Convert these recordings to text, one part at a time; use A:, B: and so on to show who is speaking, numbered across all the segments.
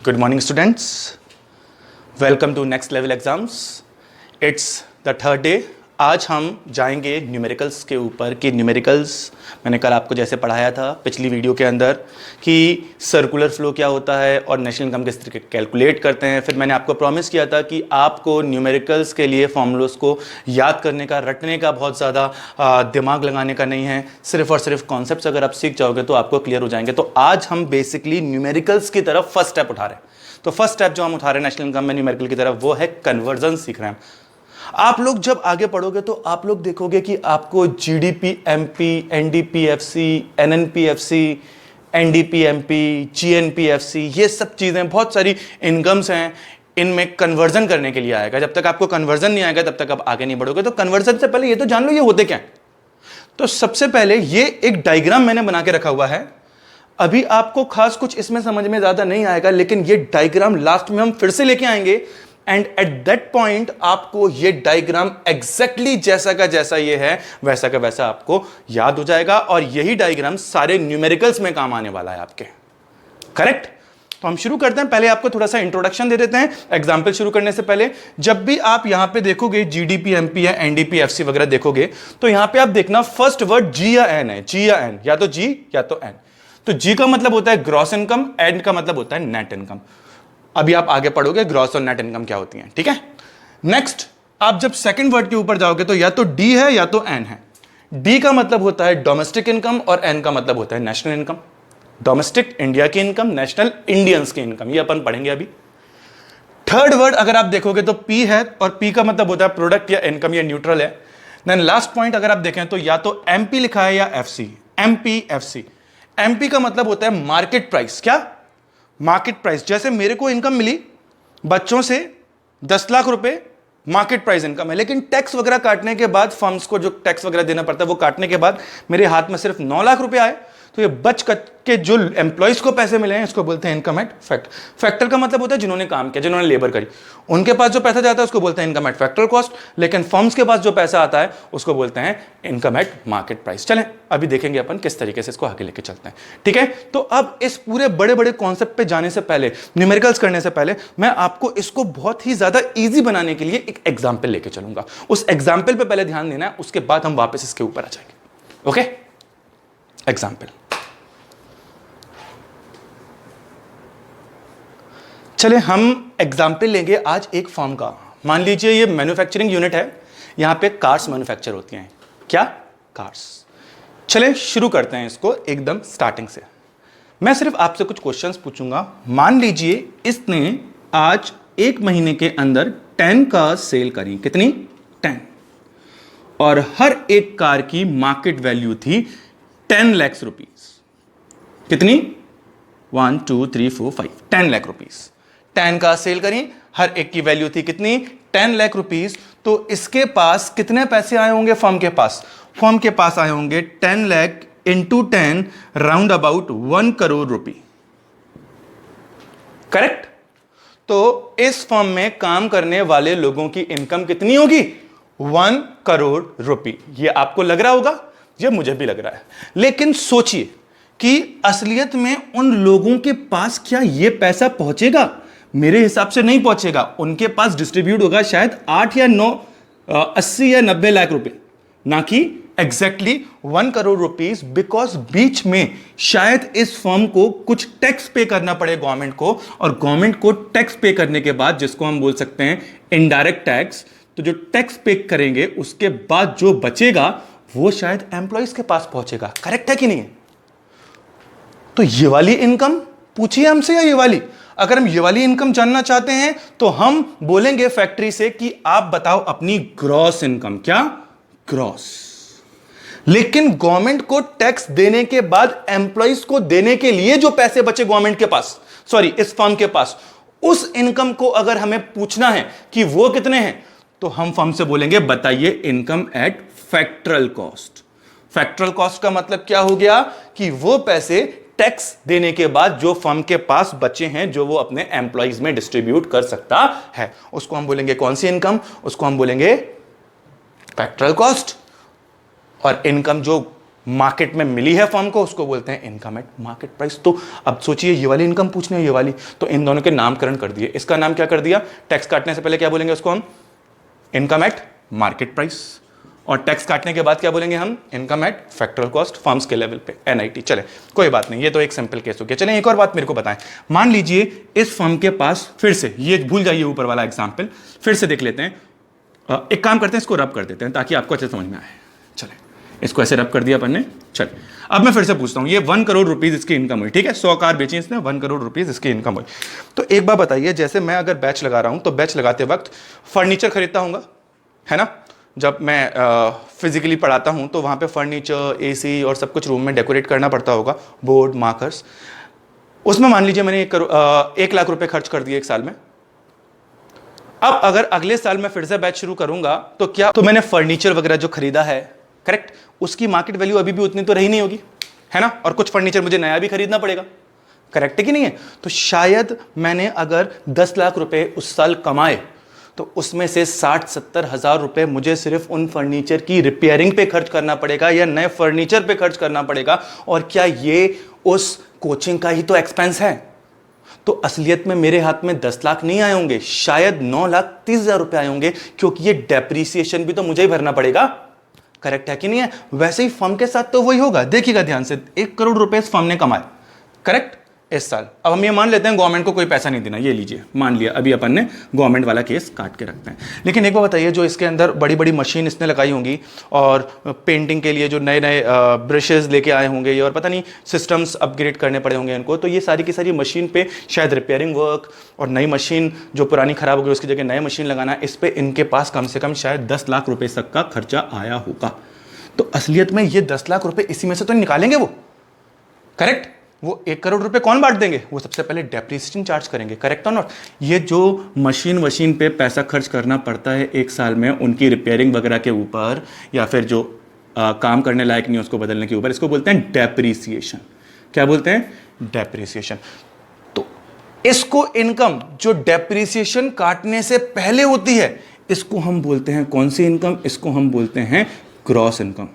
A: Good morning, students. Welcome to Next Level Exams. It's the third day. आज हम जाएंगे numericals के ऊपर कि न्यूमेरिकल्स मैंने कल आपको जैसे पढ़ाया था पिछली वीडियो के अंदर कि सर्कुलर फ्लो क्या होता है और नेशनल इनकम किस तरीके कैलकुलेट करते हैं। फिर मैंने आपको प्रॉमिस किया था कि आपको न्यूमेरिकल्स के लिए फॉर्मूलोस को याद करने का, रटने का बहुत ज़्यादा दिमाग लगाने का नहीं है। सिर्फ और सिर्फ कॉन्सेप्ट्स अगर आप सीख जाओगे तो आपको क्लियर हो जाएंगे। तो आज हम बेसिकली न्यूमेरिकल्स की तरफ फर्स्ट स्टेप उठा रहे हैं। तो फर्स्ट स्टेप जो हम उठा रहे हैं नेशनल इनकम में न्यूमेरिकल की तरफ, वो है कन्वर्जन सीख रहे हैं। आप लोग जब आगे पढ़ोगे तो आप लोग देखोगे कि आपको जीडीपी एमपी, एनडीपीएफसी, एनएनपीएफसी, एनडीपीएमपी, जीएनपीएफसी, ये सब चीजें, बहुत सारी इनकम्स हैं, इनमें कन्वर्जन करने के लिए आएगा। जब तक आपको कन्वर्जन नहीं आएगा तब तक आप आगे नहीं बढ़ोगे। तो कन्वर्जन से पहले ये तो जान लो ये होते क्या है। तो सबसे पहले ये एक डायग्राम मैंने बना के रखा हुआ है। अभी आपको खास कुछ इसमें समझ में ज्यादा नहीं आएगा, लेकिन ये डायग्राम लास्ट में हम फिर से लेके आएंगे एंड एट दैट पॉइंट आपको ये डायग्राम एग्जैक्टली जैसा का जैसा ये है वैसा का वैसा आपको याद हो जाएगा। और यही डायग्राम सारे न्यूमेरिकल्स में काम आने वाला है आपके। करेक्ट? तो हम शुरू करते हैं। पहले आपको थोड़ा सा इंट्रोडक्शन दे देते हैं एग्जाम्पल शुरू करने से पहले। जब भी आप यहां पे देखोगे जीडीपी एमपी या एनडीपीएफसी वगैरह देखोगे तो यहां पे आप देखना फर्स्ट वर्ड जी या एन है। जी या एन, या तो जी या तो एन। तो जी का मतलब होता है ग्रॉस इनकम, एन का मतलब होता है नेट इनकम। अभी आप आगे पढ़ोगे ग्रॉस और नेट इनकम क्या होती है, ठीक है। नेक्स्ट आप जब सेकंड वर्ड के ऊपर जाओगे तो या तो डी है या तो एन है। डी का मतलब होता है डोमेस्टिक इनकम और एन का मतलब होता है नेशनल इनकम। डोमेस्टिक इंडिया की इनकम, नेशनल इंडियंस की इनकम, ये अपन पढ़ेंगे अभी। थर्ड वर्ड अगर आप देखोगे तो पी है और पी का मतलब होता है प्रोडक्ट या इनकम, या न्यूट्रल है। देन लास्ट पॉइंट अगर आप देखें तो या तो एमपी लिखा है या एफसी, एमपीएफसी। एमपी का मतलब होता है मार्केट प्राइस। क्या? Market price. जैसे मेरे को इनकम मिली बच्चों से 10 लाख रुपए, मार्केट प्राइस इनकम है, लेकिन टैक्स वगैरह काटने के बाद, फर्म्स को जो टैक्स वगैरह देना पड़ता है वो काटने के बाद मेरे हाथ में सिर्फ 9 लाख रुपए आए। तो ये बच के जो एम्प्लॉइज को पैसे मिले हैं इसको बोलते हैं इनकम एट फैक्ट। फैक्टर का मतलब होता है जिन्होंने काम किया, जिन्होंने लेबर करी, उनके पास जो पैसा जाता है उसको बोलते हैं इनकम एट फैक्टर कॉस्ट। लेकिन फर्म्स के पास जो पैसा आता है उसको बोलते हैं इनकम एट मार्केट प्राइस। चलें अभी देखेंगे अपन किस तरीके से इसको आगे लेके चलते हैं, ठीक है। तो अब इस पूरे बड़े बड़े कॉन्सेप्ट पे जाने से पहले, न्यूमेरिकल्स करने से पहले, मैं आपको इसको बहुत ही ज्यादा ईजी बनाने के लिए एक एग्जाम्पल लेके चलूंगा। उस एग्जाम्पल पे पहले ध्यान देना है, उसके बाद हम वापस इसके ऊपर आ जाएंगे। Okay, example. चले हम एग्जाम्पल लेंगे आज एक फर्म का। मान लीजिए ये मैन्युफैक्चरिंग यूनिट है, यहां पे कार्स मैन्युफैक्चर होती हैं। क्या? कार्स। चले शुरू करते हैं इसको एकदम स्टार्टिंग से। मैं सिर्फ आपसे कुछ क्वेश्चंस पूछूंगा। मान लीजिए इसने आज एक महीने के अंदर 10 कार सेल करी। कितनी? 10। और हर एक कार की मार्केट वैल्यू थी 10 लाख रुपीज। कितनी? 1 2 3 4 5 10 लाख रुपीज। 10 कार सेल करी, हर एक की वैल्यू थी कितनी? 10 लाख रुपीज। तो इसके पास कितने पैसे आए होंगे फर्म के पास? फर्म के पास आए होंगे 10 lakh into 10 round about 1 crore रुपए। करेक्ट? तो इस फर्म में काम करने वाले लोगों की इनकम कितनी होगी? 1 करोड़ रुपए। ये आपको लग रहा होगा, ये मुझे भी लग रहा है। लेकिन सोचिए कि असलियत में उन लोगों के पास क्या ये पैसा पहुंचेगा? मेरे हिसाब से नहीं पहुंचेगा। उनके पास डिस्ट्रीब्यूट होगा शायद 8 या 9, 80 या 90 लाख रुपए, ना कि एग्जैक्टली 1 करोड़ रुपीस। बिकॉज बीच में शायद इस फर्म को कुछ टैक्स पे करना पड़े गवर्नमेंट को, और गवर्नमेंट को टैक्स पे करने के बाद, जिसको हम बोल सकते हैं इनडायरेक्ट टैक्स, तो जो टैक्स पे करेंगे उसके बाद जो बचेगा वो शायद एम्प्लॉइज के पास पहुंचेगा। करेक्ट है कि नहीं? तो ये वाली इनकम पूछिए हमसे या ये वाली? अगर हम ये वाली इनकम जानना चाहते हैं तो हम बोलेंगे फैक्ट्री से कि आप बताओ अपनी ग्रॉस इनकम। क्या? ग्रॉस। लेकिन गवर्नमेंट को टैक्स देने के बाद एम्प्लॉइज को देने के लिए जो पैसे बचे गवर्नमेंट के पास, सॉरी इस फर्म के पास, उस इनकम को अगर हमें पूछना है कि वो कितने हैं, तो हम फर्म से बोलेंगे बताइए इनकम एट फैक्टरल कॉस्ट। फैक्टरल कॉस्ट का मतलब क्या हो गया कि वो पैसे टैक्स देने के बाद जो फर्म के पास बचे हैं, जो वो अपने एम्प्लॉइज में डिस्ट्रीब्यूट कर सकता है, उसको हम बोलेंगे कौन सी इनकम? उसको हम बोलेंगे फैक्टरल कॉस्ट। और इनकम जो मार्केट में मिली है फर्म को, उसको बोलते हैं इनकम एट मार्केट प्राइस। तो अब सोचिए ये वाली इनकम पूछनी है, ये वाली, तो इन दोनों के नामकरण कर दिए। इसका नाम क्या कर दिया, टैक्स काटने से पहले क्या बोलेंगे उसको हम, इनकम एट मार्केट प्राइस, और टैक्स काटने के बाद क्या बोलेंगे हम, इनकम एट फैक्टरल कॉस्ट फर्म्स के लेवल पे, एनआईटी। चले कोई बात नहीं, ये तो एक सिंपल केस हो गया। चलें एक और बात मेरे को बताएं। मान लीजिए इस फर्म के पास, फिर से ये भूल जाइए ऊपर वाला एग्जाम्पल, फिर से देख लेते हैं। एक काम करते हैं, इसको रब कर देते हैं ताकि आपको अच्छे समझ में आए। चले इसको ऐसे रब कर दिया अपन ने। चले अब मैं फिर से पूछता हूं, ये 1 करोड़ रुपीज इसकी इनकम हुई, ठीक है, 100 कार बेची इसने, 1 करोड़ रुपीज इसकी इनकम हुई। तो एक बात बताइए, जैसे मैं अगर बैच लगा रहा हूं तो बैच लगाते वक्त फर्नीचर खरीदता हूँ, है ना, जब मैं फिजिकली पढ़ाता हूं तो वहां पे फर्नीचर, एसी और सब कुछ रूम में डेकोरेट करना पड़ता होगा, बोर्ड, मार्कर्स। उसमें मान लीजिए मैंने 1 लाख रुपए खर्च कर दिए एक साल में। अब अगर अगले साल मैं फिर से बैच शुरू करूंगा तो क्या, तो मैंने फर्नीचर वगैरह जो खरीदा है, करेक्ट, उसकी मार्केट वैल्यू अभी भी उतनी तो रही नहीं होगी, है ना, और कुछ फर्नीचर मुझे नया भी खरीदना पड़ेगा, करेक्ट है कि नहीं है। तो शायद मैंने अगर 10 लाख रुपए उस साल कमाए तो उसमें से 60-70 हजार रुपए मुझे सिर्फ उन फर्नीचर की रिपेयरिंग पे खर्च करना पड़ेगा या नए फर्नीचर पे खर्च करना पड़ेगा। और क्या ये उस कोचिंग का ही तो एक्सपेंस है? तो असलियत में मेरे हाथ में 10 लाख नहीं आए होंगे, शायद 9,30,000 रुपए आए होंगे, क्योंकि ये डेप्रीसिएशन भी तो मुझे ही भरना पड़ेगा, करेक्ट है कि नहीं है। वैसे ही फर्म के साथ तो वही होगा। देखिएगा ध्यान से, 1 करोड़ रुपए इस फर्म ने कमाए, करेक्ट, इस साल। अब हम ये मान लेते हैं गवर्नमेंट को कोई पैसा नहीं देना, ये लीजिए मान लिया, अभी अपन ने गवर्नमेंट वाला केस काट के रखते हैं। लेकिन एक बार बताइए, जो इसके अंदर बड़ी बड़ी मशीन इसने लगाई होंगी और पेंटिंग के लिए जो नए नए ब्रशेस लेके आए होंगे, और पता नहीं सिस्टम्स अपग्रेड करने पड़े होंगे इनको, तो ये सारी की सारी मशीन पे शायद रिपेयरिंग वर्क और नई मशीन जो पुरानी खराब हो गई उसकी जगह नई मशीन लगाना, इस पर इनके पास कम से कम शायद 10 लाख रुपए तक का खर्चा आया होगा। तो असलियत में ये 10 लाख रुपए इसी में से तो निकालेंगे वो, करेक्ट। वो 1 करोड़ रुपए कौन बांट देंगे, वो सबसे पहले डेप्रिसिएशन चार्ज करेंगे, करेक्ट और नॉट। ये जो मशीन पे पैसा खर्च करना पड़ता है एक साल में उनकी रिपेयरिंग वगैरह के ऊपर, या फिर जो काम करने लायक नहीं है उसको बदलने के ऊपर, इसको बोलते हैं डेप्रिसिएशन। क्या बोलते हैं, डेप्रिसिएशन। तो इसको इनकम जो डेप्रिसिएशन काटने से पहले होती है, इसको हम बोलते हैं कौन सी इनकम, इसको हम बोलते हैं ग्रॉस इनकम।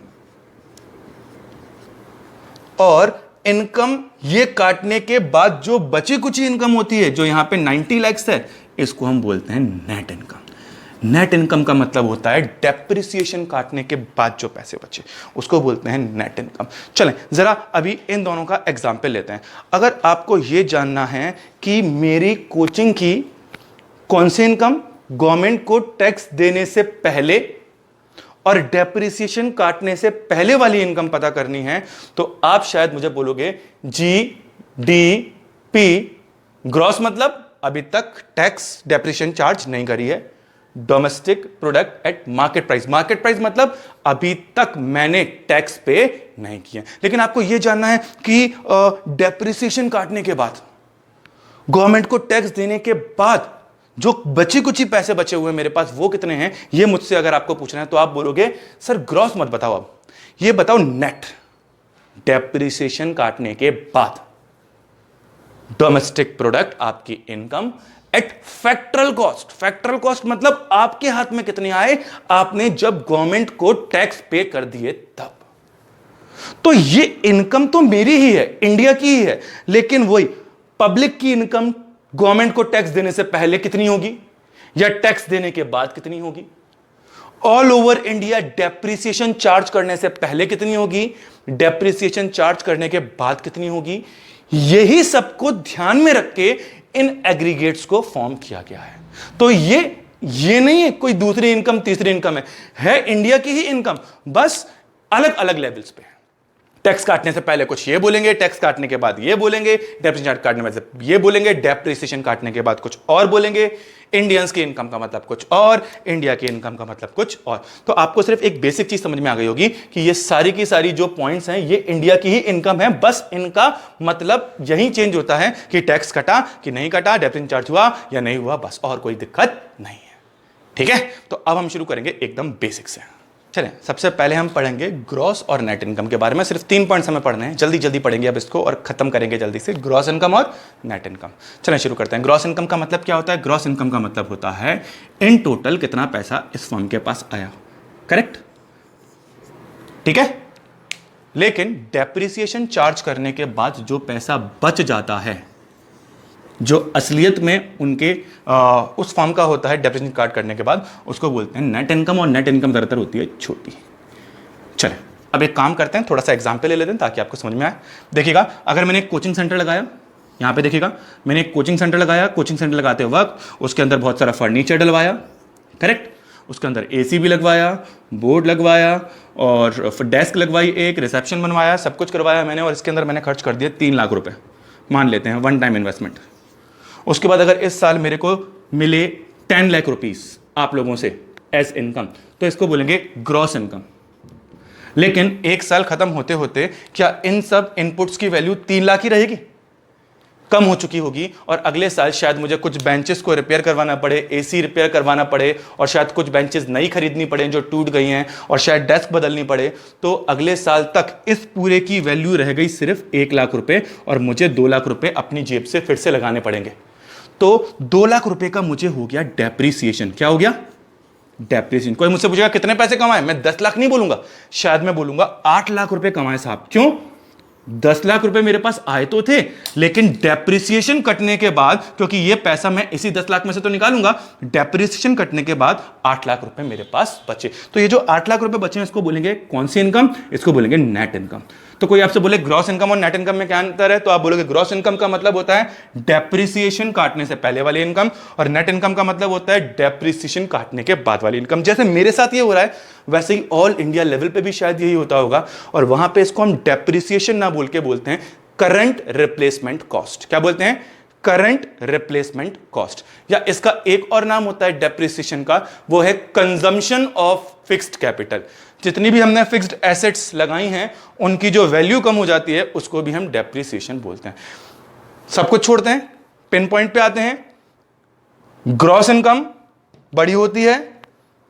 A: और इनकम ये काटने के बाद जो बची कुची इनकम होती है, जो यहां पे 90 लाख है, इसको हम बोलते हैं नेट इनकम। नेट इनकम का मतलब होता है डेप्रिसिएशन काटने के बाद जो पैसे बचे, उसको बोलते हैं नेट इनकम। चलें जरा अभी इन दोनों का एग्जाम्पल लेते हैं। अगर आपको यह जानना है कि मेरी कोचिंग की कौन सी इनकम गवर्नमेंट को टैक्स देने से पहले और डेप्रिसिएशन काटने से पहले वाली इनकम पता करनी है, तो आप शायद मुझे बोलोगे GDP, ग्रॉस मतलब अभी तक टैक्स डेप्रिसिएशन चार्ज नहीं करी है, domestic product at market price, market price मतलब अभी तक मैंने टैक्स पे नहीं किया। लेकिन आपको यह जानना है कि डेप्रिसिएशन काटने के बाद, गवर्नमेंट को टैक्स देने के बाद जो बची कुछ ही पैसे बचे हुए मेरे पास वो कितने हैं, ये मुझसे अगर आपको पूछना है तो आप बोलोगे सर ग्रॉस मत बताओ, अब ये बताओ नेट, डेप्रिसिएशन काटने के बाद डोमेस्टिक प्रोडक्ट आपकी इनकम एट फैक्टरल कॉस्ट। फैक्टरल कॉस्ट मतलब आपके हाथ में कितने आए, आपने जब गवर्नमेंट को टैक्स पे कर दिए तब। तो ये इनकम तो मेरी ही है, इंडिया की ही है, लेकिन वही पब्लिक की इनकम गवर्नमेंट को टैक्स देने से पहले कितनी होगी या टैक्स देने के बाद कितनी होगी, all over India depreciation charge करने से पहले कितनी होगी, डेप्रिसिएशन चार्ज करने के बाद कितनी होगी, यही सबको ध्यान में रख के इन एग्रीगेट्स को फॉर्म किया गया है। तो ये नहीं है कोई दूसरी इनकम तीसरी इनकम है इंडिया की ही इनकम, बस अलग अलग लेवल्स पे। टैक्स काटने से पहले कुछ ये बोलेंगे, टैक्स काटने के बाद ये बोलेंगे, डेप्रिसिएशन काटने से ये बोलेंगे, डेप्रिसिएशन काटने के बाद कुछ और बोलेंगे। इंडियंस की इनकम का मतलब कुछ और, इंडिया की इनकम का मतलब कुछ और। तो आपको सिर्फ एक बेसिक चीज समझ में आ गई होगी कि ये सारी की सारी जो पॉइंट्स हैं ये इंडिया की ही इनकम है, बस इनका मतलब यही चेंज होता है कि टैक्स कटा कि नहीं कटा, डेप्रिसिएशन चार्ज हुआ या नहीं हुआ, बस, और कोई दिक्कत नहीं है। ठीक है, तो अब हम शुरू करेंगे एकदम बेसिक से। चलें, सबसे पहले हम पढ़ेंगे ग्रॉस और नेट इनकम के बारे में। सिर्फ 3 पॉइंट्स हमें पढ़ने हैं, जल्दी जल्दी पढ़ेंगे अब इसको और खत्म करेंगे जल्दी से, ग्रॉस इनकम और नेट इनकम। चलें शुरू करते हैं। ग्रॉस इनकम का मतलब क्या होता है? ग्रॉस इनकम का मतलब होता है इन टोटल कितना पैसा इस फर्म के पास आया, करेक्ट? ठीक है, लेकिन डेप्रिसिएशन चार्ज करने के बाद जो पैसा बच जाता है, जो असलियत में उनके उस फॉर्म का होता है डेप्रिसिएशन काट करने के बाद, उसको बोलते हैं नेट इनकम, और नेट इनकम ज़्यादातर होती है छोटी। चले अब एक काम करते हैं, थोड़ा सा एग्जाम्पल ले लेते हैं ताकि आपको समझ में आए। देखिएगा, अगर मैंने एक कोचिंग सेंटर लगाया, यहाँ पे देखिएगा मैंने एक कोचिंग सेंटर लगाया, कोचिंग सेंटर लगाते वक्त उसके अंदर बहुत सारा फर्नीचर डलवाया, करेक्ट, उसके अंदर एसी भी लगवाया, बोर्ड लगवाया और डेस्क लगवाई, एक रिसेप्शन बनवाया, सब कुछ करवाया मैंने, और इसके अंदर मैंने खर्च कर दिए 3 लाख रुपए, मान लेते हैं वन टाइम इन्वेस्टमेंट। उसके बाद अगर इस साल मेरे को मिले 10 लाख रुपीस आप लोगों से एज इनकम, तो इसको बोलेंगे ग्रॉस इनकम। लेकिन एक साल खत्म होते होते क्या इन सब इनपुट्स की वैल्यू 3 लाख ही रहेगी? कम हो चुकी होगी, और अगले साल शायद मुझे कुछ बेंचेस को रिपेयर करवाना पड़े, एसी रिपेयर करवाना पड़े, और शायद कुछ बेंचेस नई खरीदनी पड़े जो टूट गई हैं, और शायद डेस्क बदलनी पड़े। तो अगले साल तक इस पूरे की वैल्यू रह गई सिर्फ 1 लाख रुपए, और मुझे 2 लाख रुपए अपनी जेब से फिर से लगाने पड़ेंगे। तो 2 लाख रुपए का मुझे हो गया डेप्रिसिएशन। क्या हो गया? डेप्रिसिएशन। कोई मुझसे पूछेगा कितने पैसे कमाए, मैं 10 लाख नहीं बोलूंगा, शायद मैं बोलूंगा 8 लाख रुपए कमाए साहब। क्यों? 10 लाख रुपए मेरे पास आए तो थे, लेकिन डेप्रिसिएशन कटने के बाद, क्योंकि ये पैसा मैं इसी 10 लाख में से तो निकालूंगा, डेप्रिसिएशन कटने के बाद 8 लाख रुपए मेरे पास बचे। तो ये जो 8 लाख रुपए बचे हैं, इसको बोलेंगे कौन सी इनकम? इसको बोलेंगे नेट इनकम। तो कोई आपसे बोले ग्रॉस इनकम और नेट इनकम में क्या अंतर है, तो आप बोलोगे ग्रॉस इनकम का मतलब होता है डेप्रिसिएशन काटने से पहले वाली इनकम, और नेट इनकम का मतलब होता है डेप्रिसिएशन काटने के बाद वाली इनकम। जैसे मेरे साथ ये हो रहा है, वैसे ही ऑल इंडिया लेवल पे भी शायद यही होता होगा, और वहां पे इसको हम डेप्रिसिएशन ना बोल के बोलते हैं करंट रिप्लेसमेंट कॉस्ट। क्या बोलते हैं? Current replacement cost. या इसका एक और नाम होता है डेप्रिसिएशन का, वो है कंजम्पशन ऑफ फिक्स्ड कैपिटल। जितनी भी हमने फिक्स्ड एसेट्स लगाई हैं, उनकी जो वैल्यू कम हो जाती है, उसको भी हम डेप्रिसिएशन बोलते हैं। सब कुछ छोड़ते हैं, पिन पॉइंट पे आते हैं। ग्रॉस इनकम बड़ी होती है,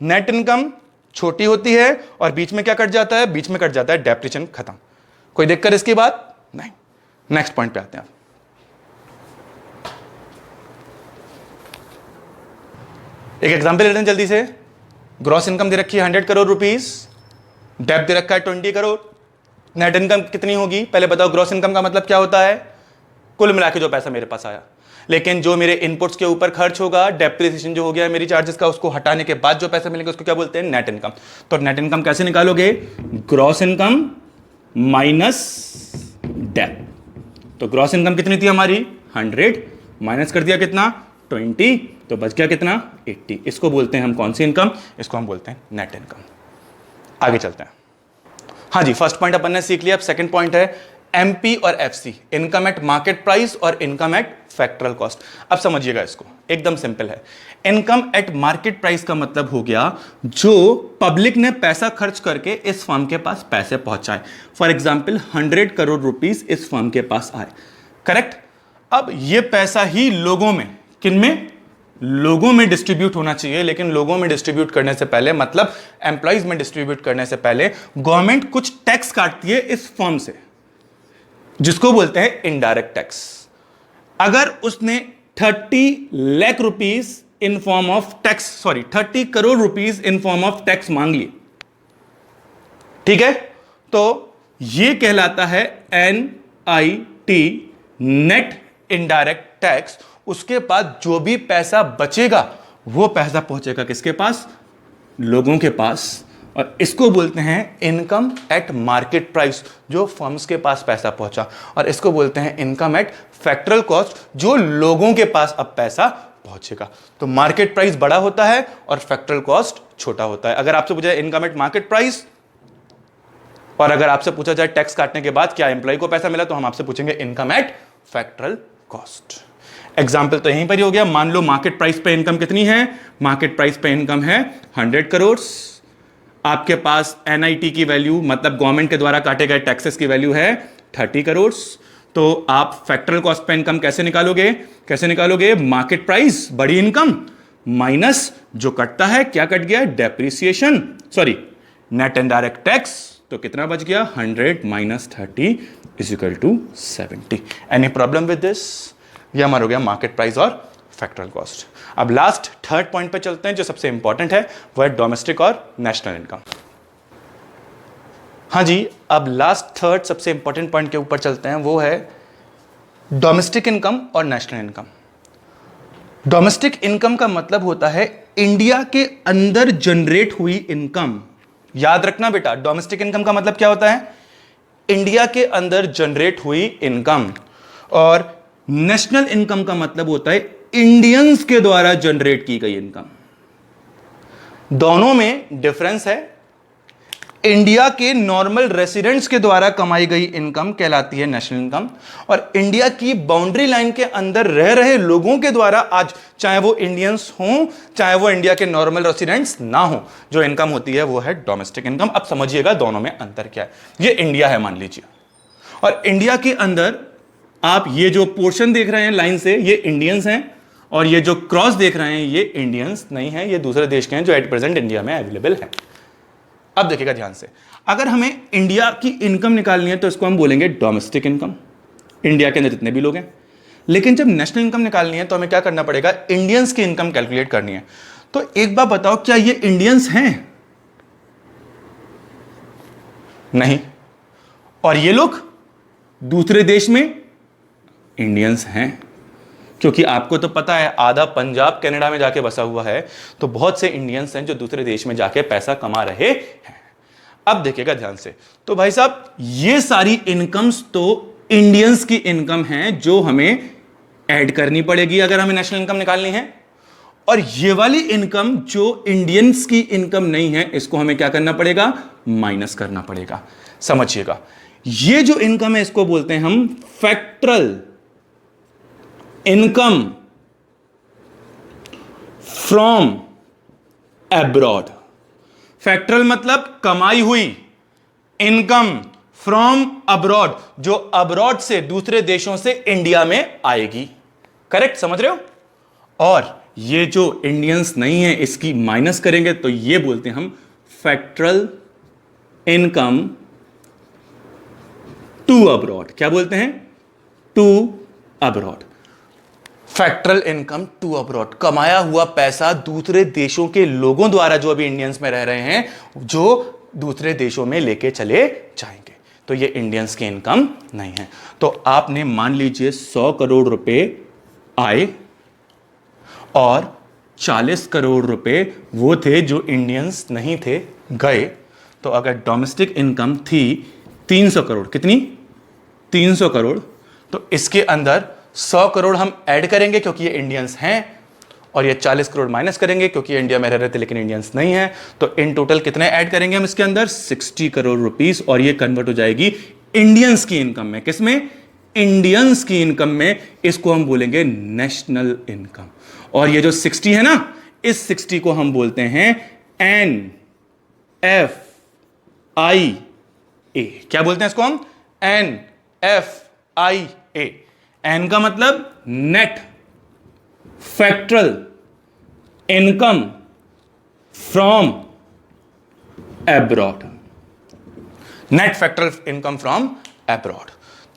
A: नेट इनकम छोटी होती है, और बीच में क्या कट जाता है? बीच में कट जाता है डेप्रिसिएशन। खत्म। कोई दिक्कत इसकी बात नहीं। नेक्स्ट पॉइंट पे आते हैं। एक एग्जांपल लेते हैं जल्दी से। ग्रॉस इनकम दे रखी है 100 करोड़ रुपीस, डेप्थ दे रखा है 20 करोड़। नेट इनकम कितनी होगी? पहले बताओ, ग्रॉस इनकम का मतलब क्या होता है? कुल मिला के जो पैसा मेरे पास आया। लेकिन जो मेरे इनपुट्स के ऊपर खर्च होगा, डेप्रिसिएशन जो हो गया मेरी चार्जेस का, उसको हटाने के बाद जो पैसा मिलेगा, उसको क्या बोलते हैं? Net income. तो नेट इनकम कैसे निकालोगे? Gross income minus depth. तो ग्रॉस इनकम कितनी थी हमारी? 100, माइनस कर दिया कितना? 20, तो बच गया कितना? 80। इसको बोलते हैं हम कौन सी इनकम? इसको हम बोलते हैं नेट इनकम। आगे चलते हैं। हाँ जी, फर्स्ट पॉइंट अपन ने सीख लिया। अब सेकंड पॉइंट है एमपी और FC, income eight market price और इनकम एट फैक्टरल कॉस्ट। अब समझिएगा इसको, एकदम सिंपल है। इनकम एट मार्केट प्राइस का मतलब हो गया जो पब्लिक ने पैसा खर्च करके इस फर्म के पास पैसे पहुंचाए। फॉर एग्जाम्पल 100 करोड़ रुपीस इस फर्म के पास आए, करेक्ट। अब ये पैसा ही लोगों में, किन में? लोगों में डिस्ट्रीब्यूट होना चाहिए। लेकिन लोगों में डिस्ट्रीब्यूट करने से पहले, मतलब एम्प्लॉइज में डिस्ट्रीब्यूट करने से पहले, गवर्नमेंट कुछ टैक्स काटती है इस फर्म से, जिसको बोलते हैं इनडायरेक्ट टैक्स। अगर उसने 30 lakh rupees in form of tax, 30 crore rupees in form of tax मांग लिए, ठीक है, तो ये कहलाता है NIT, नेट इनडायरेक्ट टैक्स। उसके बाद जो भी पैसा बचेगा, वो पैसा पहुंचेगा किसके पास? लोगों के पास। और इसको बोलते हैं इनकम एट मार्केट प्राइस, जो फर्म्स के पास पैसा पहुंचा। और इसको बोलते हैं इनकम एट फैक्टरल कॉस्ट, जो लोगों के पास अब पैसा पहुंचेगा। तो मार्केट प्राइस बड़ा होता है और फैक्टरल कॉस्ट छोटा होता है। अगर आपसे पूछा जाए इनकम एट मार्केट प्राइस, और अगर आपसे पूछा जाए टैक्स काटने के बाद क्या एम्प्लॉय को पैसा मिला, तो हम आपसे पूछेंगे इनकम एट फैक्टरल कॉस्ट। एग्जाम्पल तो यहीं पर ही हो गया। मान लो मार्केट प्राइस पे इनकम कितनी है? मार्केट प्राइस पे इनकम है 100 करोड़। आपके पास NIT की वैल्यू, मतलब गवर्नमेंट के द्वारा काटे गए टैक्सेस की वैल्यू है 30 करोड़। तो आप फैक्टरल कॉस्ट पे इनकम कैसे निकालोगे? कैसे निकालोगे? मार्केट प्राइस बड़ी इनकम माइनस जो कटता है, क्या कट गया? Depreciation, net indirect tax. तो कितना बच गया? 100 माइनस 30 is equal to 70। Any problem with this? ये हमारा हो गया मार्केट प्राइस और फैक्टरल कॉस्ट। अब लास्ट थर्ड पॉइंट पे चलते हैं, जो सबसे इंपॉर्टेंट है, वो है डोमेस्टिक और नेशनल इनकम। हाँ जी, अब लास्ट थर्ड सबसे इंपॉर्टेंट पॉइंट के ऊपर चलते हैं, वो है डोमेस्टिक इनकम और नेशनल इनकम। डोमेस्टिक इनकम का मतलब होता है इंडिया के अंदर जनरेट हुई इनकम। याद रखना बेटा, डोमेस्टिक इनकम का मतलब क्या होता है? इंडिया के अंदर जनरेट हुई इनकम। और नेशनल इनकम का मतलब होता है इंडियंस के द्वारा जनरेट की गई इनकम। दोनों में डिफरेंस है। इंडिया के नॉर्मल रेसिडेंट्स के द्वारा कमाई गई इनकम कहलाती है नेशनल इनकम, और इंडिया की बाउंड्री लाइन के अंदर रह रहे लोगों के द्वारा, आज चाहे वो इंडियंस हों चाहे वो इंडिया के नॉर्मल रेसिडेंट्स ना हो, जो इनकम होती है वो है डोमेस्टिक इनकम। अब समझिएगा दोनों में अंतर क्या है। ये इंडिया है मान लीजिए, और इंडिया के अंदर आप ये जो पोर्शन देख रहे हैं लाइन से, ये इंडियंस हैं, और ये जो क्रॉस देख रहे हैं ये इंडियंस नहीं है, ये दूसरे देश के हैं जो एट प्रेजेंट इंडिया में अवेलेबल है। अब देखिएगा ध्यान से, अगर हमें इंडिया की इनकम निकालनी है तो इसको हम बोलेंगे डोमेस्टिक इनकम, इंडिया के अंदर जितने भी लोग हैं। लेकिन जब नेशनल इनकम निकालनी है तो हमें क्या करना पड़ेगा? इंडियंस की इनकम कैलकुलेट करनी है। तो एक बात बताओ, क्या ये इंडियंस हैं? नहीं। और ये लोग दूसरे देश में इंडियंस हैं, क्योंकि आपको तो पता है आधा पंजाब कनाडा में जाके बसा हुआ है, तो बहुत से इंडियंस हैं जो दूसरे देश में जाके पैसा कमा रहे हैं। अब देखिएगा ध्यान से, तो भाई साहब ये सारी इनकम्स तो इंडियंस की इनकम है जो हमें ऐड करनी पड़ेगी अगर हमें नेशनल इनकम निकालनी है, और ये वाली इनकम जो इंडियंस की इनकम नहीं है इसको हमें क्या करना पड़ेगा? माइनस करना पड़ेगा। समझिएगा, ये जो इनकम है इसको बोलते हैं हम फैक्टरल इनकम फ्रॉम एब्रॉड। फैक्टरल मतलब कमाई हुई इनकम फ्रॉम अब्रॉड, जो अब्रॉड से दूसरे देशों से इंडिया में आएगी। करेक्ट, समझ रहे हो? और ये जो इंडियंस नहीं है इसकी माइनस करेंगे तो ये बोलते हैं हम फैक्टरल इनकम टू अब्रॉड। क्या बोलते हैं? To abroad. Factor income to abroad, कमाया हुआ पैसा दूसरे देशों के लोगों द्वारा जो अभी इंडियंस में रह रहे हैं, जो दूसरे देशों में लेके चले जाएंगे। तो ये इंडियंस की इनकम नहीं है। तो आपने मान लीजिए 100 करोड़ रुपए आए और 40 करोड़ रुपए वो थे जो इंडियंस नहीं थे, गए। तो अगर डोमेस्टिक इनकम थी 300 करोड़, कितनी? 300 करोड़, तो इसके अंदर 100 करोड़ हम ऐड करेंगे क्योंकि ये इंडियंस हैं, और ये 40 करोड़ माइनस करेंगे क्योंकि ये इंडिया में रह रहे थे लेकिन इंडियंस नहीं है। तो इन टोटल कितने ऐड करेंगे हम इसके अंदर? 60 करोड़ रुपीस, और ये कन्वर्ट हो जाएगी इंडियंस की इनकम में। किसमें? इंडियंस की इनकम में। इसको हम बोलेंगे नेशनल इनकम। और ये जो 60 है ना, इस 60 को हम बोलते हैं NFIA। क्या बोलते हैं इसको हम? NFIA। एन का मतलब net factor income from abroad. Net factor income from abroad.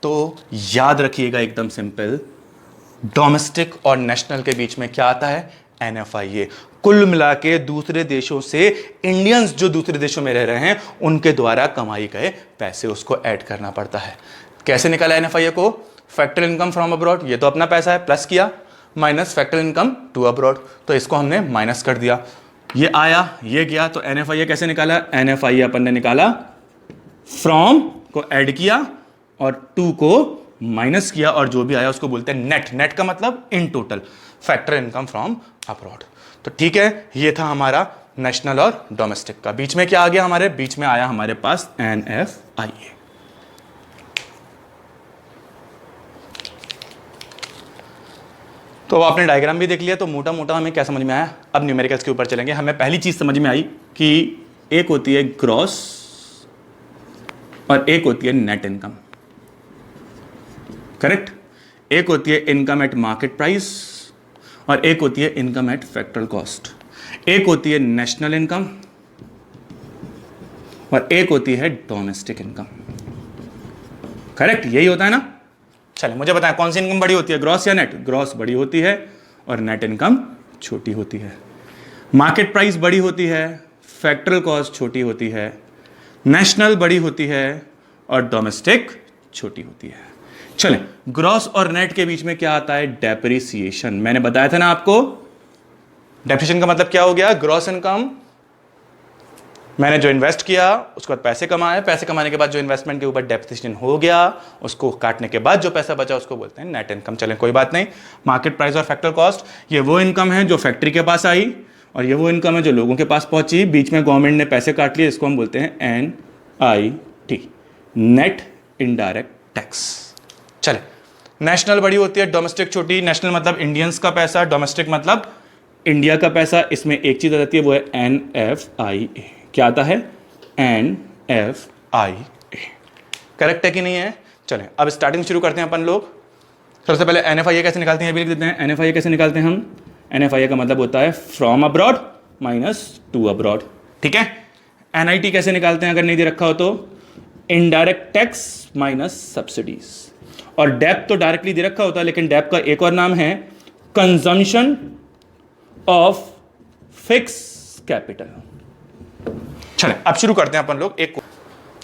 A: तो याद रखिएगा एकदम सिंपल, डोमेस्टिक और नेशनल के बीच में क्या आता है? NFIA। कुल मिला के दूसरे देशों से इंडियंस जो दूसरे देशों में रह रहे हैं उनके द्वारा कमाई गए पैसे, उसको ऐड करना पड़ता है। कैसे निकाला NFIA को? फैक्टरल इनकम फ्रॉम अब्रॉड, ये तो अपना पैसा है, प्लस किया, माइनस फैक्टरल इनकम टू अब्रॉड, तो इसको हमने माइनस कर दिया। ये आया, ये गया, तो NFIA कैसे निकाला? NFIA अपन ने निकाला फ्रॉम को ऐड किया और टू को माइनस किया, और जो भी आया उसको बोलते हैं नेट। नेट का मतलब in total factor income from abroad. तो ठीक है, ये था हमारा नेशनल और डोमेस्टिक का। बीच में क्या आ गया? हमारे बीच में आया हमारे पास NFIA। तो आपने डायग्राम भी देख लिया, तो मोटा मोटा हमें क्या समझ में आया। अब न्यूमेरिकल्स के ऊपर चलेंगे। हमें पहली चीज समझ में आई कि एक होती है ग्रॉस और एक होती है नेट इनकम। करेक्ट? एक होती है इनकम एट मार्केट प्राइस और एक होती है इनकम एट फैक्टरल कॉस्ट। एक होती है नेशनल इनकम और एक होती है डोमेस्टिक इनकम। करेक्ट? यही होता है ना? चलिए मुझे बताएं, कौन सी इनकम बड़ी होती है, ग्रॉस या नेट? ग्रॉस बड़ी होती है और नेट इनकम छोटी होती है। मार्केट प्राइस बड़ी होती है, फैक्टरल कॉस्ट छोटी होती है। नेशनल बड़ी होती है और डोमेस्टिक छोटी होती है। चलें, ग्रॉस और नेट के बीच में क्या आता है? डेप्रिसिएशन। मैंने बताया था ना आपको, डेप्रिसिएशन का मतलब क्या हो गया? ग्रॉस इनकम, मैंने जो इन्वेस्ट किया उसके बाद पैसे कमाए, पैसे कमाने के बाद जो इन्वेस्टमेंट के ऊपर डेप्रिसिएशन हो गया, उसको काटने के बाद जो पैसा बचा उसको बोलते हैं नेट इनकम। चलें, कोई बात नहीं। मार्केट प्राइस और फैक्टर कॉस्ट, ये वो इनकम है जो फैक्ट्री के पास आई और ये वो इनकम है जो लोगों के पास पहुंची, बीच में गवर्नमेंट ने पैसे काट लिए, इसको हम बोलते हैं NIT, नेट इनडायरेक्ट टैक्स। चले, नेशनल बड़ी होती है, डोमेस्टिक छोटी। नेशनल मतलब इंडियंस का पैसा, डोमेस्टिक मतलब इंडिया का पैसा। इसमें एक चीज आ जाती है, वो है NFIA। क्या आता है? NFIA। करेक्ट है कि नहीं है? चलें, अब स्टार्टिंग शुरू करते हैं अपन लोग। सबसे पहले NFIA कैसे निकालते हैं अभी लिख देते हैं। NFIA कैसे निकालते हैं हम? NFIA का मतलब होता है from abroad minus two abroad. ठीक है। NIT कैसे निकालते हैं अगर नहीं दे रखा हो तो? Indirect tax minus subsidies. और डेप तो डायरेक्टली दे रखा होता है, लेकिन डेप का एक और नाम है कंजम्पशन ऑफ फिक्स कैपिटल। चलें, अब शुरू करते हैं अपन लोग एक।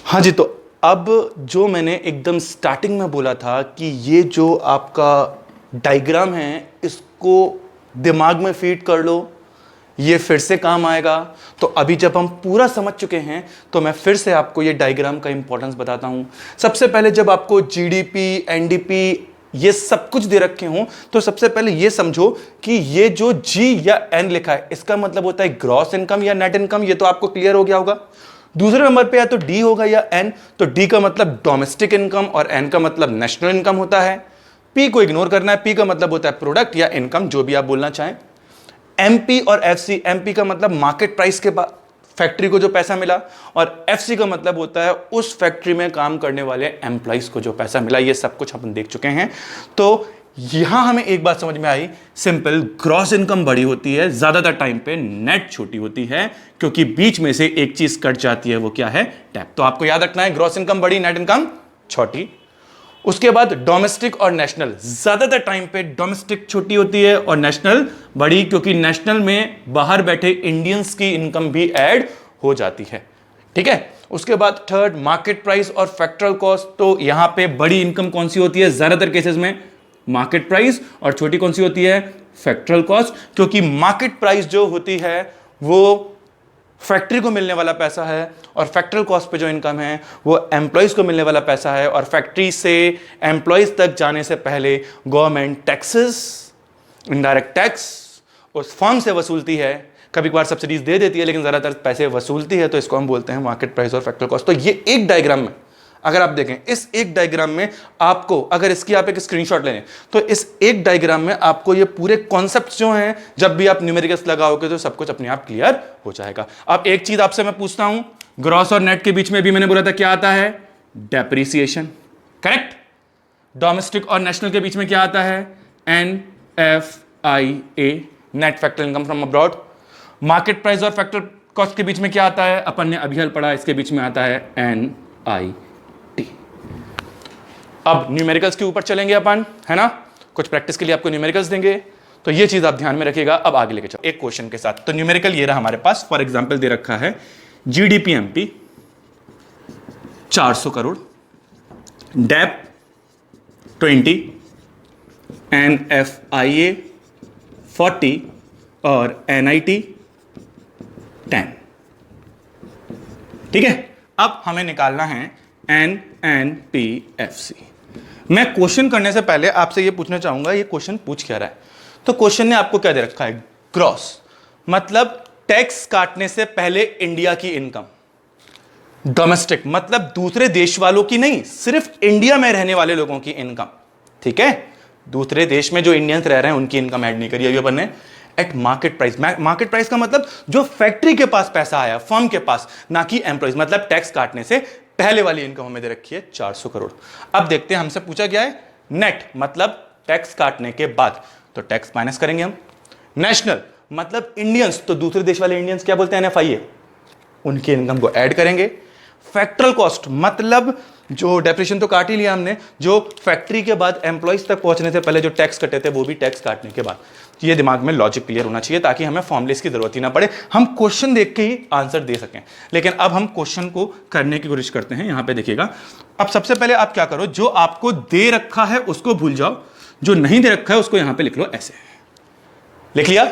A: हाँ जी, तो अब जो मैंने एकदम स्टार्टिंग में बोला था कि ये जो आपका डायग्राम है इसको दिमाग में फीड कर लो, ये फिर से काम आएगा। तो अभी जब हम पूरा समझ चुके हैं तो मैं फिर से आपको ये डायग्राम का इंपॉर्टेंस बताता हूं। सबसे पहले जब आपको GDP, NDP ये सब कुछ दे रखे हों तो सबसे पहले ये समझो कि ये जो G या N लिखा है इसका मतलब होता है ग्रॉस इनकम या नेट इनकम। ये तो आपको क्लियर हो गया होगा। दूसरे नंबर पे या तो D होगा या N, तो D का मतलब डोमेस्टिक इनकम और N का मतलब नेशनल इनकम होता है। P को इग्नोर करना है, P का मतलब होता है प्रोडक्ट या इनकम, जो भी आप बोलना चाहें। MP और FC, MP का मतलब मार्केट प्राइस के बाद फैक्ट्री को जो पैसा मिला, और FC का मतलब होता है उस फैक्ट्री में काम करने वाले एम्प्लॉइज को जो पैसा मिला। ये सब कुछ अपन देख चुके हैं। तो यहां हमें एक बात समझ में आई, सिंपल, ग्रॉस इनकम बड़ी होती है, ज्यादातर टाइम पे नेट छोटी होती है, क्योंकि बीच में से एक चीज कट जाती है, वो क्या है? टैप। तो आपको याद रखना है, ग्रॉस इनकम बड़ी, नेट इनकम छोटी। उसके बाद डोमेस्टिक और नेशनल, ज्यादातर टाइम पे डोमेस्टिक छोटी होती है और नेशनल बड़ी, क्योंकि नेशनल में बाहर बैठे इंडियंस की इनकम भी ऐड हो जाती है। ठीक है। उसके बाद थर्ड, मार्केट प्राइस और फैक्टरल कॉस्ट। तो यहां पे बड़ी इनकम कौन सी होती है? ज्यादातर केसेस में मार्केट प्राइस, और छोटी कौन सी होती है? फैक्टरल कॉस्ट। क्योंकि मार्केट प्राइस जो होती है वो फैक्ट्री को मिलने वाला पैसा है, और फैक्टरल कॉस्ट पे जो इनकम है वो एम्प्लॉयज को मिलने वाला पैसा है, और फैक्ट्री से एम्प्लॉयज तक जाने से पहले गवर्नमेंट टैक्सेस, इनडायरेक्ट टैक्स उस फर्म से वसूलती है। कभी कभार सब्सिडीज दे देती है, लेकिन ज्यादातर पैसे वसूलती है। तो इसको हम बोलते हैं मार्केट प्राइस और फैक्टरल कॉस्ट। तो ये एक डायग्राम में अगर आप देखें, इस एक डायग्राम में आपको, अगर इसकी आप एक स्क्रीनशॉट ले लें, तो इस एक डायग्राम में आपको ये पूरे कॉन्सेप्ट्स जो हैं, जब भी आप न्यूमेरिकल्स लगाओगे तो सब कुछ अपने आप क्लियर हो जाएगा। अब एक चीज आपसे मैं पूछता हूं, ग्रॉस और नेट के बीच में भी मैंने बोला था क्या आता है? डेप्रिसिएशन। करेक्ट। डोमेस्टिक और नेशनल के बीच में क्या आता है? NFIA, net factor income from abroad. Market price और फैक्टर कॉस्ट के बीच में क्या आता है? अपन ने अभी हल पढ़ा, इसके बीच में आता है NIT। अब न्यूमेरिकल्स के ऊपर चलेंगे अपन, है ना? कुछ प्रैक्टिस के लिए आपको न्यूमेरिकल्स देंगे, तो ये चीज आप ध्यान में रखिएगा। अब आगे लेके चलो एक क्वेश्चन के साथ। तो न्यूमेरिकल ये रहा हमारे पास, फॉर एग्जांपल दे रखा है GDP MP 400 crore, dep 20, NFIA 40 और NIT 10। ठीक है। अब हमें निकालना है NNPFC। मैं क्वेश्चन करने से पहले आपसे यह पूछना चाहूंगा, ये क्वेश्चन पूछ क्या रहा है? तो क्वेश्चन ने आपको क्या दे रखा है? ग्रॉस मतलब टैक्स काटने से पहले इंडिया की इनकम। डोमेस्टिक मतलब दूसरे देश वालों की नहीं, सिर्फ इंडिया में रहने वाले लोगों की इनकम। ठीक है। दूसरे देश में जो इंडियंस रह रहे हैं उनकी इनकम ऐड नहीं करी अभी अपन ने। Eight market price, market price का मतलब जो फैक्ट्री के पास पैसा आया, फर्म के पास, ना कि एम्प्लॉइज, मतलब टैक्स काटने से पहले वाली इनकम हमें दे रखी है 400 करोड़। अब देखते हैं हमसे पूछा गया है नेट मतलब टैक्स काटने के बाद, तो टैक्स माइनस करेंगे हम। नेशनल मतलब इंडियंस, तो दूसरे देश वाले इंडियंस क्या बोलते हैं? NFIA, उनकी इनकम को ऐड करेंगे। फैक्टरल कॉस्ट मतलब जो डेप्रिसिएशन तो काट ही लिया हमने, जो फैक्ट्री के बाद एम्प्लॉइज तक पहुंचने से पहले जो टैक्स कटे थे वो भी टैक्स काटने के बाद। ये दिमाग में लॉजिक क्लियर होना चाहिए ताकि हमें फॉर्मुलेस की जरूरत ही ना पड़े, हम क्वेश्चन देख के ही आंसर दे सकें। लेकिन अब हम क्वेश्चन को करने की कोशिश करते हैं। यहां पे देखिएगा, अब सबसे पहले आप क्या करो, जो आपको दे रखा है उसको भूल जाओ, जो नहीं दे रखा है उसको यहां पे लिख लो, ऐसे लिख लिया।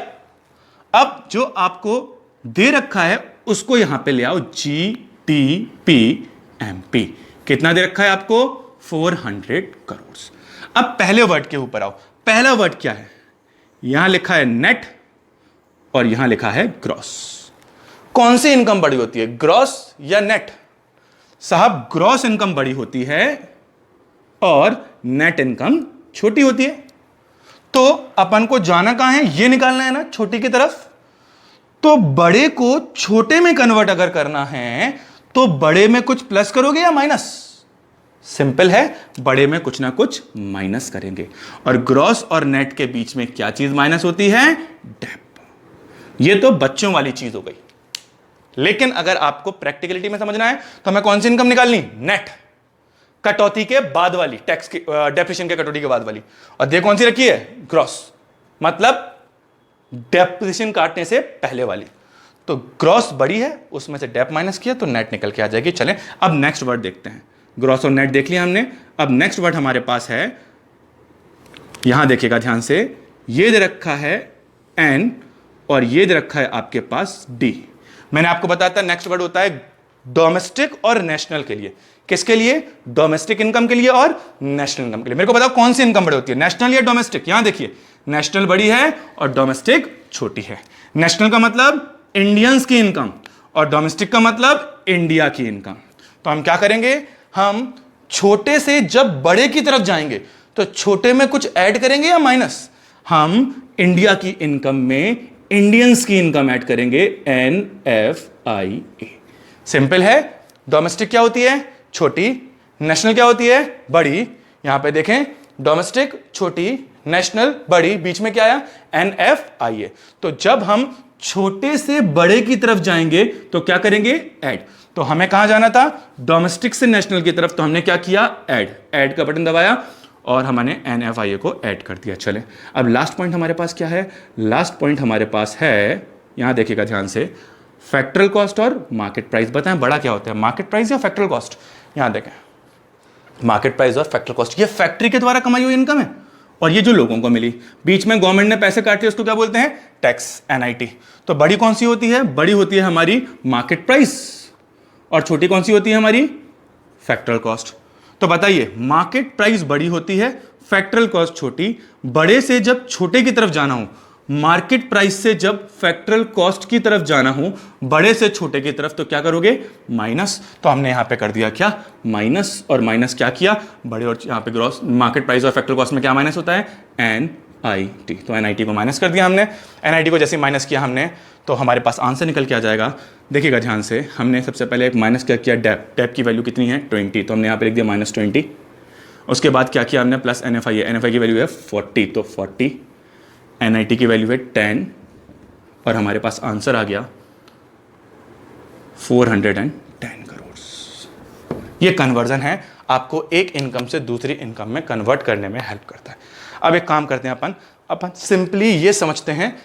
A: अब जो आपको दे रखा है उसको यहां पे ले आओ, GDP कितना दे रखा है आपको, 400 करोड़। अब पहले वर्ड के ऊपर आओ, पहला वर्ड क्या है, यहां लिखा है नेट और यहां लिखा है ग्रॉस। कौन सी इनकम बड़ी होती है, ग्रॉस या नेट? साहब ग्रॉस इनकम बड़ी होती है और नेट इनकम छोटी होती है। तो अपन को जाना कहां है, ये निकालना है ना छोटी की तरफ। तो बड़े को छोटे में कन्वर्ट अगर करना है तो बड़े में कुछ प्लस करोगे या माइनस? सिंपल है, बड़े में कुछ ना कुछ माइनस करेंगे। और ग्रॉस और नेट के बीच में क्या चीज माइनस होती है, डेप। ये तो बच्चों वाली चीज हो गई। लेकिन अगर आपको प्रैक्टिकलिटी में समझना है तो हमें कौन सी इनकम निकालनी, नेट, कटौती के बाद वाली, टैक्स की डेप्रिसिएशन के कटौती के बाद वाली। और दे कौन सी रखी है, ग्रॉस, मतलब डेप्रिसिएशन काटने से पहले वाली। तो ग्रॉस बड़ी है, उसमें से डेप माइनस किया तो नेट निकल के आ जाएगी। चलें अब नेक्स्ट वर्ड देखते हैं। ग्रॉस और नेट देख लिया हमने। अब नेक्स्ट वर्ड हमारे पास है, यहां देखिएगा ध्यान से, ये दे रखा है एन और ये दे रखा है आपके पास डी। मैंने आपको बताया था नेक्स्ट वर्ड होता है डोमेस्टिक और नेशनल के लिए। किसके लिए, डोमेस्टिक इनकम के लिए और नेशनल इनकम के लिए। मेरे को बताओ कौन सी इनकम बड़ी होती है, नेशनल या डोमेस्टिक? यहां देखिए, नेशनल बड़ी है और डोमेस्टिक छोटी है। नेशनल का मतलब इंडियंस की इनकम और डोमेस्टिक का मतलब इंडिया की इनकम। तो हम क्या करेंगे, हम छोटे से जब बड़े की तरफ जाएंगे तो छोटे में कुछ ऐड करेंगे या माइनस? हम इंडिया की इनकम में इंडियंस की इनकम ऐड करेंगे, NFIA। सिंपल है। डोमेस्टिक क्या होती है, छोटी, नेशनल क्या होती है, बड़ी। यहां पे देखें, डोमेस्टिक छोटी, नेशनल बड़ी, बीच में क्या आया, NFIA। तो जब हम छोटे से बड़े की तरफ जाएंगे तो क्या करेंगे, ऐड। तो हमें कहां जाना था, डोमेस्टिक से नेशनल की तरफ, तो हमने क्या किया, ऐड का बटन दबाया और हमने NFIA को ऐड कर दिया। चले अब लास्ट पॉइंट हमारे पास क्या है, लास्ट पॉइंट हमारे पास है, यहां देखिएगा ध्यान से, फैक्टरल कॉस्ट और मार्केट प्राइस। बताएं बड़ा क्या होता है, मार्केट प्राइस या फैक्टरल कॉस्ट? यहां देखें, मार्केट प्राइस और फैक्टरल कॉस्ट, ये फैक्ट्री के द्वारा कमाई हुई इनकम है और ये जो लोगों को मिली, बीच में गवर्नमेंट ने पैसे काटे, उसको क्या बोलते हैं, टैक्स, NIT। तो बड़ी कौन सी होती है, बड़ी होती है हमारी मार्केट प्राइस और छोटी कौन सी होती है हमारी, फैक्टरल कॉस्ट। तो बताइए, मार्केट प्राइस बड़ी होती है, फैक्टरल कॉस्ट छोटी। बड़े से जब छोटे की तरफ जाना हो, मार्केट प्राइस से जब फैक्टरल कॉस्ट की तरफ जाना हो, बड़े से छोटे की तरफ, तो क्या करोगे, माइनस। तो हमने यहां पे कर दिया क्या, माइनस, और माइनस क्या किया, बड़े और यहां पे ग्रॉस, मार्केट प्राइस और फैक्टरल कॉस्ट में क्या माइनस होता है, NIT। तो NIT को माइनस कर दिया हमने। NIT को जैसे माइनस किया हमने तो हमारे पास आंसर निकल के आ जाएगा। देखिएगा ध्यान से, हमने सबसे पहले एक माइनस क्या किया, डेप की वैल्यू कितनी है, 20, तो हमने यहाँ पे लिख दिया -20। उसके बाद क्या किया हमने, प्लस NFIA की वैल्यू है 40, तो 40, NIT की वैल्यू है 10 और हमारे पास आंसर आ गया 410 करोड़। ये कन्वर्जन है, आपको एक इनकम से दूसरी इनकम में कन्वर्ट करने में हेल्प करता है। अब एक काम करते हैं, अपन सिंपली ये समझते हैं,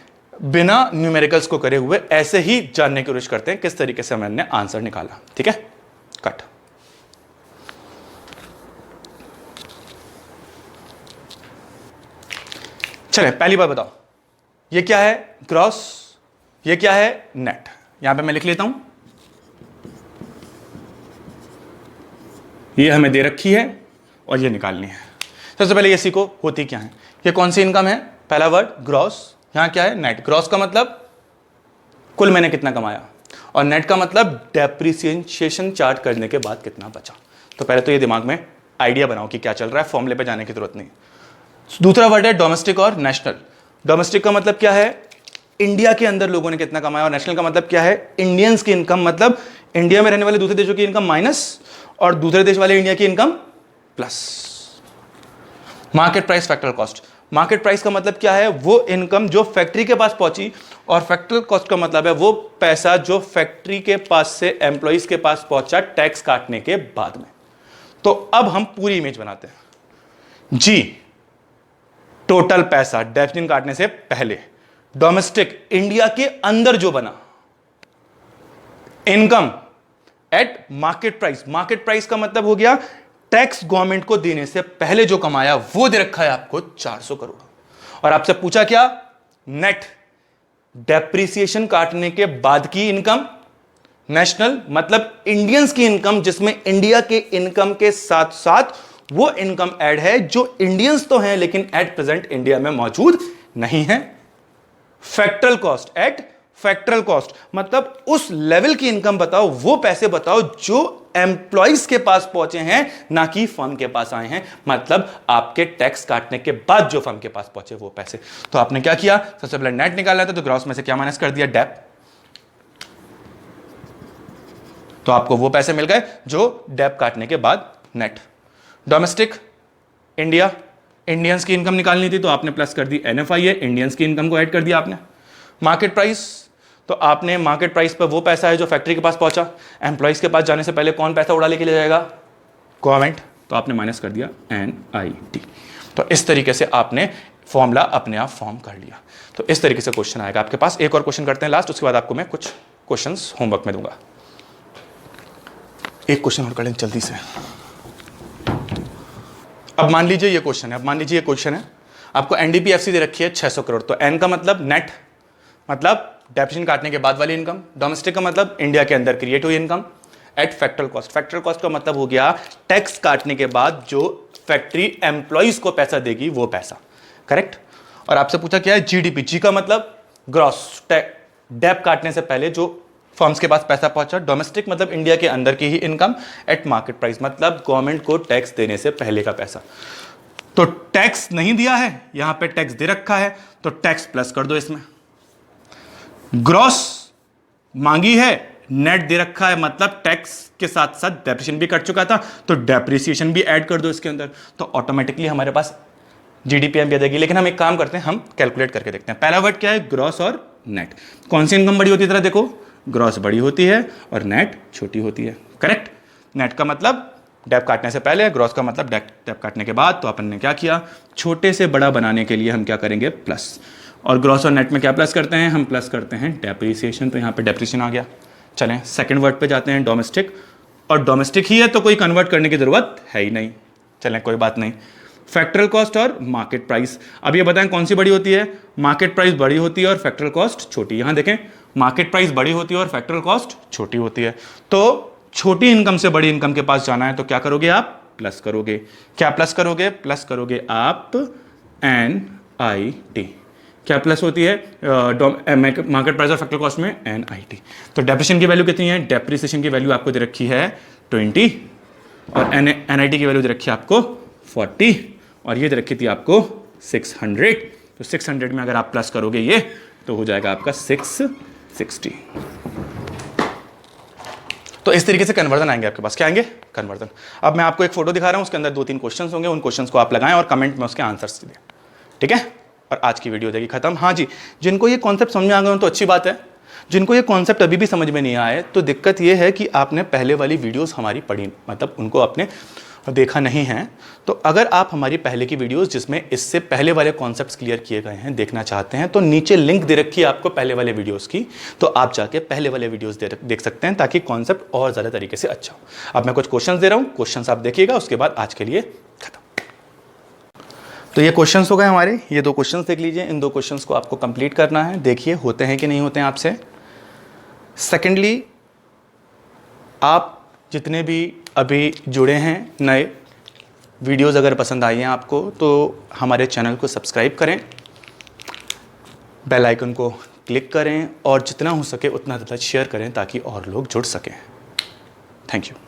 A: बिना न्यूमेरिकल्स को करे हुए ऐसे ही जानने की कोशिश करते हैं किस तरीके से हमने आंसर निकाला। ठीक है, कट। चले पहली बार बताओ, ये क्या है, ग्रॉस, ये क्या है, नेट। यहां पे मैं लिख लेता हूं, ये हमें दे रखी है और ये निकालनी है। सबसे पहले ये सीखो होती क्या है। ये कौन सी इनकम है, पहला वर्ड ग्रॉस, यहां क्या है, नेट। ग्रॉस का मतलब कुल मैंने कितना कमाया और नेट का मतलब डेप्रिसिएशन चार्ज करने के बाद कितना बचा। तो पहले तो ये दिमाग में आइडिया बनाओ कि क्या चल रहा है, फॉर्मूले पे जाने की जरूरत नहीं। दूसरा वर्ड है डोमेस्टिक और नेशनल। डोमेस्टिक का मतलब क्या है, इंडिया के अंदर लोगों ने कितना कमाया, और नेशनल का मतलब क्या है, इंडियंस की इनकम, मतलब इंडिया में रहने वाले दूसरे देशों की इनकम माइनस और दूसरे देश वाले इंडिया की income plus. Market price, factor cost. Market price का मतलब क्या है, वो इनकम जो फैक्ट्री के पास पहुंची, और फैक्टरल कॉस्ट का मतलब है वो पैसा जो फैक्ट्री के पास से एम्प्लॉइज के पास पहुंचा टैक्स काटने के बाद में। तो अब हम पूरी इमेज बनाते हैं। जी टोटल पैसा डेफिसिट काटने से पहले, डोमेस्टिक इंडिया के अंदर जो बना, income eight market price, market price का मतलब हो गया टैक्स गवर्नमेंट को देने से पहले जो कमाया वो दे रखा है आपको 400 करोड़। और आपसे पूछा क्या, नेट डेप्रिसिएशन काटने के बाद की इनकम, नेशनल मतलब इंडियंस की इनकम, जिसमें इंडिया के इनकम के साथ साथ वो इनकम ऐड है जो इंडियंस तो हैं लेकिन एट प्रेजेंट इंडिया में मौजूद नहीं है। फैक्टरल कॉस्ट, एट फैक्टरल कॉस्ट मतलब उस लेवल की इनकम बताओ, वो पैसे बताओ जो एम्प्लॉइज के पास पहुंचे हैं, ना कि फर्म के पास आए हैं, मतलब आपके टैक्स काटने के बाद जो फर्म के पास पहुंचे वो पैसे। तो आपने क्या किया, सबसे पहले नेट निकालना था, तो ग्रॉस में से क्या माइनस कर दिया, डेप। तो आपको वो पैसे मिल गए जो डेप काटने के बाद नेट। डोमेस्टिक इंडिया, इंडियंस की इनकम निकालनी थी तो आपने प्लस कर दी एनएफआई, इंडियंस की इनकम को ऐड कर दिया आपने। मार्केट प्राइस, तो आपने मार्केट प्राइस पर वो पैसा है जो फैक्ट्री के पास पहुंचा, एम्प्लॉइज के पास जाने से पहले कौन पैसा उड़ा लेके ले जाएगा, गवर्नमेंट, तो आपने माइनस कर दिया एनआईटी। तो इस तरीके से आपने फॉर्मूला अपने आप फॉर्म कर लिया। तो इस तरीके से क्वेश्चन आएगा आपके पास। एक और क्वेश्चन करते हैं लास्ट, उसके बाद आपको मैं कुछ क्वेश्चंस होमवर्क में दूंगा। एक क्वेश्चन और कर लें जल्दी से। अब मान लीजिए ये क्वेश्चन है, अब मान लीजिए ये क्वेश्चन है, आपको एनडीपीएफसी दे रखी है 600 करोड़, तो एन का मतलब नेट, मतलब डेप्रिसिएशन काटने के बाद वाली इनकम, डोमेस्टिक का मतलब इंडिया के अंदर क्रिएट हुई इनकम, एट फैक्टरल कॉस्ट, फैक्टरल कॉस्ट का मतलब हो गया टैक्स काटने के बाद जो फैक्ट्री एम्प्लॉइज को पैसा देगी वो पैसा, करेक्ट। और आपसे पूछा क्या है, जीडीपी, जी का मतलब ग्रॉस, डेप काटने से पहले जो फर्म्स के पास पैसा पहुंचा, डोमेस्टिक मतलब इंडिया के अंदर की ही इनकम, एट मार्केट प्राइस मतलब गवर्नमेंट को टैक्स देने से पहले का पैसा। तो टैक्स नहीं दिया है, यहां पे टैक्स दे रखा है तो टैक्स प्लस कर दो इसमें। ग्रॉस मांगी है, नेट दे रखा है मतलब टैक्स के साथ साथ डेप्रिसिएशन भी कट चुका था तो डेप्रिसिएशन भी ऐड कर दो इसके अंदर, तो ऑटोमेटिकली हमारे पास जीडीपीएम भी आ जाएगी। लेकिन हम एक काम करते हैं, हम कैलकुलेट करके देखते हैं। पहला वर्ड क्या है, ग्रॉस और नेट। कौन सी इनकम बड़ी होती है, तरह देखो, ग्रॉस बड़ी होती है और नेट छोटी होती है, करेक्ट। नेट का मतलब डेप काटने से पहले, ग्रॉस का मतलब डेप काटने के बाद। तो अपन ने क्या किया, छोटे से बड़ा बनाने के लिए हम क्या करेंगे, प्लस। और ग्रॉस और नेट में क्या प्लस करते हैं, हम प्लस करते हैं डेप्रिसिएशन, तो यहाँ पे डेप्रिसिएशन आ गया। चलें सेकंड वर्ड पे जाते हैं, डोमेस्टिक, और डोमेस्टिक ही है तो कोई कन्वर्ट करने की जरूरत है ही नहीं, चलें कोई बात नहीं। फैक्टरल कॉस्ट और मार्केट प्राइस, अब ये बताएं कौन सी बड़ी होती है, मार्केट प्राइस बड़ी होती है और फैक्टरल कॉस्ट छोटी। यहाँ देखें, मार्केट प्राइस बड़ी होती है और फैक्टरल कॉस्ट छोटी होती है। तो छोटी इनकम से बड़ी इनकम के पास जाना है तो क्या करोगे आप, प्लस करोगे। क्या प्लस करोगे, प्लस करोगे आप एनआईटी। क्या प्लस होती है मार्केट प्राइस और फैक्टरल कॉस्ट में, एनआईटी। तो डेप्रिसिएशन की वैल्यू कितनी है, डेप्रिसिएशन की वैल्यू आपको दे रखी है 20 और एनआईटी की वैल्यू दे रखी है आपको 40 और ये दे रखी थी आपको 600। तो 600 में अगर आप प्लस करोगे ये तो हो जाएगा आपका 660। तो इस तरीके से कन्वर्जन आएंगे आपके पास, क्या आएंगे, कन्वर्जन। अब मैं आपको एक फोटो दिखा रहा हूं, उसके अंदर 2-3 क्वेश्चंस होंगे, उन क्वेश्चंस को आप लगाएं और कमेंट में उसके आंसर्स दें, ठीक है। और आज की वीडियो हो जाएगी खत्म। हाँ जी, जिनको ये कॉन्सेप्ट समझ में आ गए तो अच्छी बात है, जिनको ये कॉन्सेप्ट अभी भी समझ में नहीं आए तो दिक्कत ये है कि आपने पहले वाली वीडियोस हमारी पढ़ी, मतलब उनको आपने देखा नहीं है। तो अगर आप हमारी पहले की वीडियोस जिसमें इससे पहले वाले कॉन्सेप्ट्स क्लियर किए गए हैं देखना चाहते हैं तो नीचे लिंक दे रखी है आपको पहले वाले वीडियोस की, तो आप जाके पहले वाले वीडियोस देख सकते हैं ताकि कॉन्सेप्ट और ज़्यादा तरीके से अच्छा हो। अब मैं कुछ क्वेश्चंस दे रहा हूँ, क्वेश्चंस आप देखिएगा, उसके बाद आज के लिए खत्म। तो ये क्वेश्चंस हो गए हमारे, ये 2 क्वेश्चंस देख लीजिए, इन 2 क्वेश्चंस को आपको कंप्लीट करना है, देखिए होते हैं कि नहीं होते हैं आपसे। सेकेंडली, आप जितने भी अभी जुड़े हैं नए, वीडियोस अगर पसंद आई हैं आपको तो हमारे चैनल को सब्सक्राइब करें, बेल आइकन को क्लिक करें और जितना हो सके उतना ज़्यादा शेयर करें ताकि और लोग जुड़ सकें। Thank you.